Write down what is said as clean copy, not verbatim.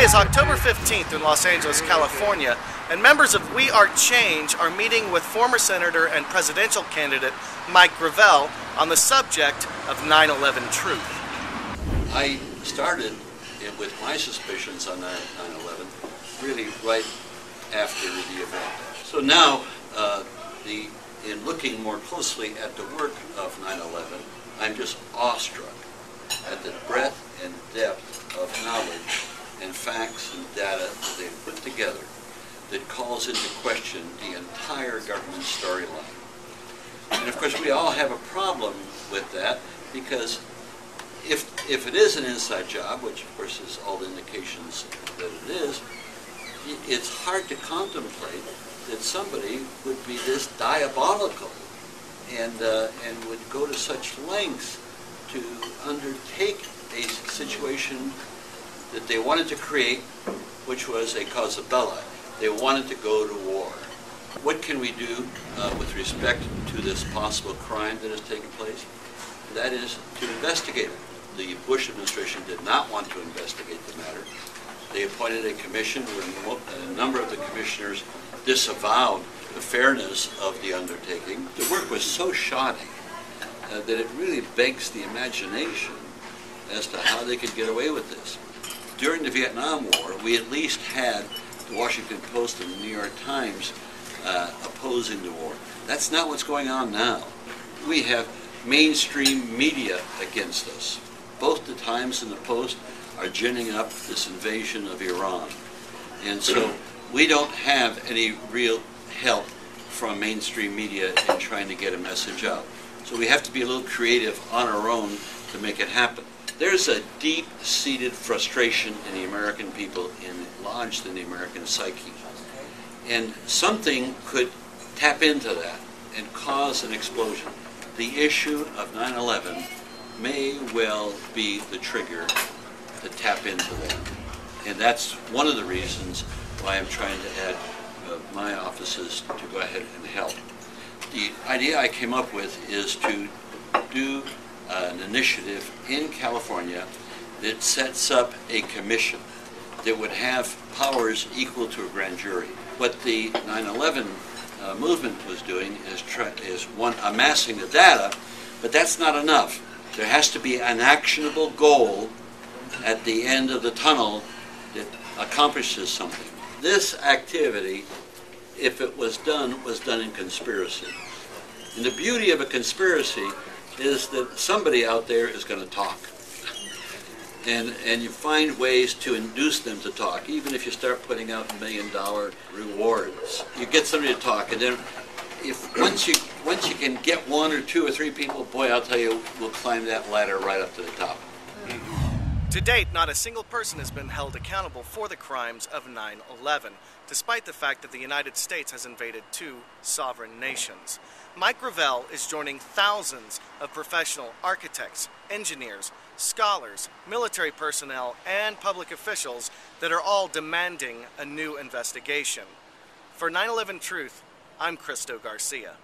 is October 15th in Los Angeles, California, and members of We Are Change are meeting with former Senator and presidential candidate Mike Gravel on the subject of 9/11 truth. I started with my suspicions on 9/11 really right after the event. So now, in looking more closely at the work of 9/11, I'm just awestruck at the breadth and depth of knowledge and facts and data that they've put together that calls into question the entire government storyline. And of course we all have a problem with that, because if it is an inside job, which of course is all the indications that it is, it's hard to contemplate that somebody would be this diabolical and would go to such lengths to undertake a situation that they wanted to create, which was a causa belli. They wanted to go to war. What can we do with respect to this possible crime that has taken place? That is to investigate it. The Bush administration did not want to investigate the matter. They appointed a commission where a number of the commissioners disavowed the fairness of the undertaking. The work was so shoddy that it really begs the imagination as to how they could get away with this. During the Vietnam War, we at least had the Washington Post and the New York Times opposing the war. That's not what's going on now. We have mainstream media against us. Both the Times and the Post are ginning up this invasion of Iran. And so we don't have any real help from mainstream media in trying to get a message out. So we have to be a little creative on our own to make it happen. There's a deep-seated frustration in the American people lodged in the American psyche. And something could tap into that and cause an explosion. The issue of 9/11 may well be the trigger to tap into that. And that's one of the reasons why I'm trying to add my offices to go ahead and help. The idea I came up with is to do an initiative in California that sets up a commission that would have powers equal to a grand jury. What the 9/11 movement was doing is one, amassing the data, but that's not enough. There has to be an actionable goal at the end of the tunnel that accomplishes something. This activity, if it was done in conspiracy. And the beauty of a conspiracy is that somebody out there is going to talk. And you find ways to induce them to talk, even if you start putting out $1 million rewards. You get somebody to talk, and then once you can get one or two or three people, boy, I'll tell you, we'll climb that ladder right up to the top. To date, not a single person has been held accountable for the crimes of 9/11, despite the fact that the United States has invaded two sovereign nations. Mike Gravel is joining thousands of professional architects, engineers, scholars, military personnel, and public officials that are all demanding a new investigation. For 9/11 Truth, I'm Cristo Garcia.